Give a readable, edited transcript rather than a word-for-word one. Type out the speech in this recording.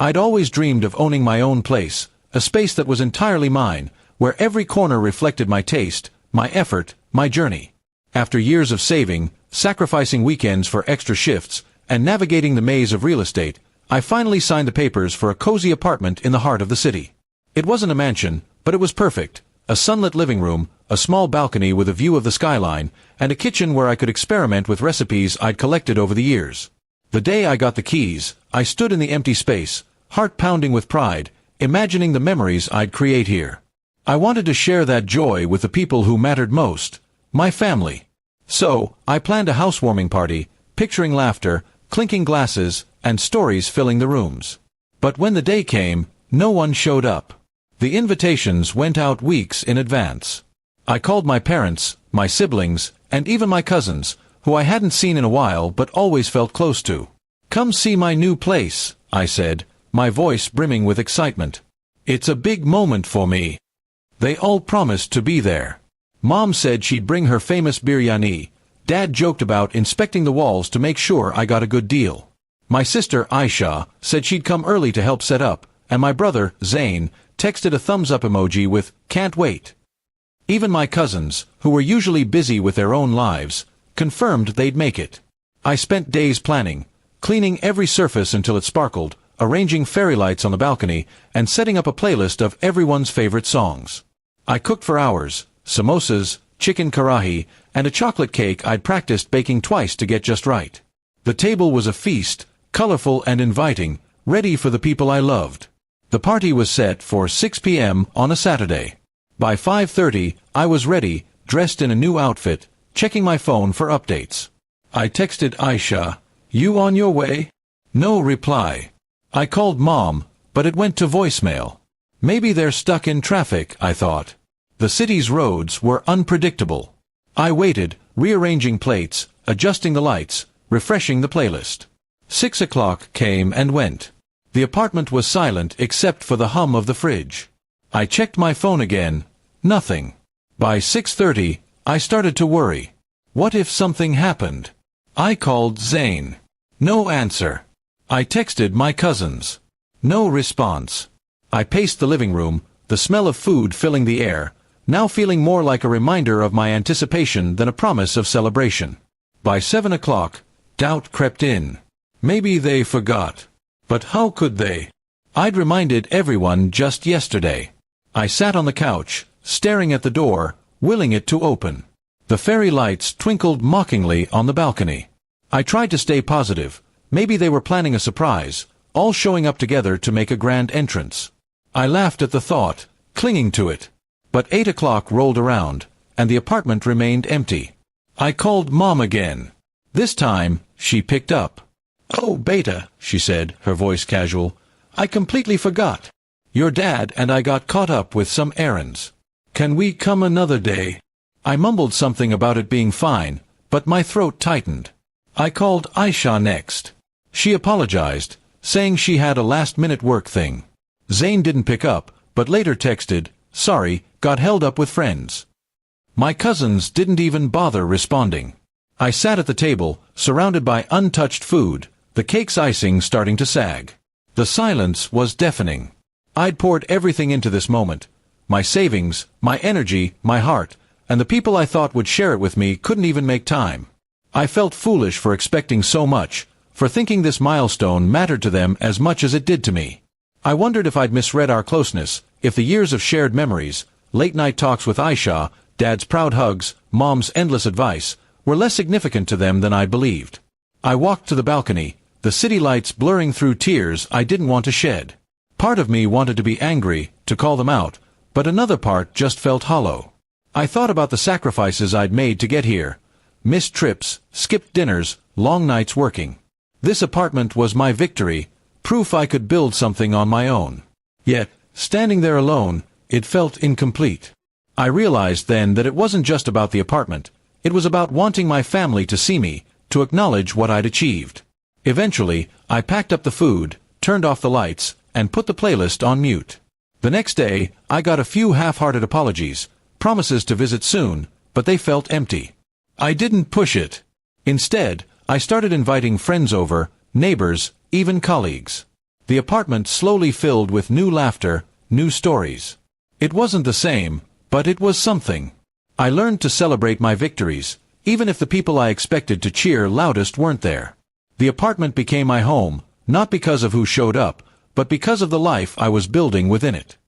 I'd always dreamed of owning my own place, a space that was entirely mine, where every corner reflected my taste, my effort, my journey. After years of saving, sacrificing weekends for extra shifts, and navigating the maze of real estate, I finally signed the papers for a cozy apartment in the heart of the city. It wasn't a mansion, but it was perfect. A sunlit living room, a small balcony with a view of the skyline, and a kitchen where I could experiment with recipes I'd collected over the years. The day I got the keys, I stood in the empty space, heart pounding with pride, imagining the memories I'd create here. I wanted to share that joy with the people who mattered most, my family. So, I planned a housewarming party, picturing laughter, clinking glasses, and stories filling the rooms. But when the day came, no one showed up. The invitations went out weeks in advance. I called my parents, my siblings, and even my cousins, who I hadn't seen in a while but always felt close to. "Come see my new place," I said, my voice brimming with excitement. "It's a big moment for me." They all promised to be there. Mom said she'd bring her famous biryani. Dad joked about inspecting the walls to make sure I got a good deal. My sister, Aisha, said she'd come early to help set up, and my brother, Zain, texted a thumbs-up emoji with, "Can't wait." Even my cousins, who were usually busy with their own lives, confirmed they'd make it. I spent days planning, cleaning every surface until it sparkled, arranging fairy lights on the balcony, and setting up a playlist of everyone's favorite songs. I cooked for hours, samosas, chicken karahi, and a chocolate cake I'd practiced baking twice to get just right. The table was a feast, colorful and inviting, ready for the people I loved. The party was set for 6 p.m. on a Saturday. By 5:30, I was ready, dressed in a new outfit, checking my phone for updates. I texted Aisha, "You on your way?" No reply. I called Mom, but it went to voicemail. Maybe they're stuck in traffic, I thought. The city's roads were unpredictable. I waited, rearranging plates, adjusting the lights, refreshing the playlist. 6 o'clock came and went. The apartment was silent except for the hum of the fridge. I checked my phone again. Nothing. By 6:30, I started to worry. What if something happened? I called Zain. No answer. I texted my cousins. No response. I paced the living room, the smell of food filling the air, now feeling more like a reminder of my anticipation than a promise of celebration. By 7 o'clock, doubt crept in. Maybe they forgot. But how could they? I'd reminded everyone just yesterday. I sat on the couch, staring at the door, willing it to open. The fairy lights twinkled mockingly on the balcony. I tried to stay positive. Maybe they were planning a surprise, all showing up together to make a grand entrance. I laughed at the thought, clinging to it. But 8 o'clock rolled around, and the apartment remained empty. I called Mom again. This time, she picked up. "Oh, Beta," she said, her voice casual, "I completely forgot. Your dad and I got caught up with some errands. Can we come another day?" I mumbled something about it being fine, but my throat tightened. I called Aisha next. She apologized, saying she had a last-minute work thing. Zain didn't pick up, but later texted, "Sorry, got held up with friends." My cousins didn't even bother responding. I sat at the table, surrounded by untouched food, the cake's icing starting to sag. The silence was deafening. I'd poured everything into this moment. My savings, my energy, my heart, and the people I thought would share it with me couldn't even make time. I felt foolish for expecting so much, for thinking this milestone mattered to them as much as it did to me. I wondered if I'd misread our closeness, if the years of shared memories, late-night talks with Aisha, Dad's proud hugs, Mom's endless advice, were less significant to them than I'd believed. I walked to the balcony, the city lights blurring through tears I didn't want to shed. Part of me wanted to be angry, to call them out, but another part just felt hollow. I thought about the sacrifices I'd made to get here. Missed trips, skipped dinners, long nights working. This apartment was my victory, proof I could build something on my own. Yet, standing there alone, it felt incomplete. I realized then that it wasn't just about the apartment. It was about wanting my family to see me, to acknowledge what I'd achieved. Eventually, I packed up the food, turned off the lights, and put the playlist on mute. The next day, I got a few half-hearted apologies, promises to visit soon, but they felt empty. I didn't push it. Instead, I started inviting friends over, neighbors, even colleagues. The apartment slowly filled with new laughter, new stories. It wasn't the same, but it was something. I learned to celebrate my victories, even if the people I expected to cheer loudest weren't there. The apartment became my home, not because of who showed up, but because of the life I was building within it.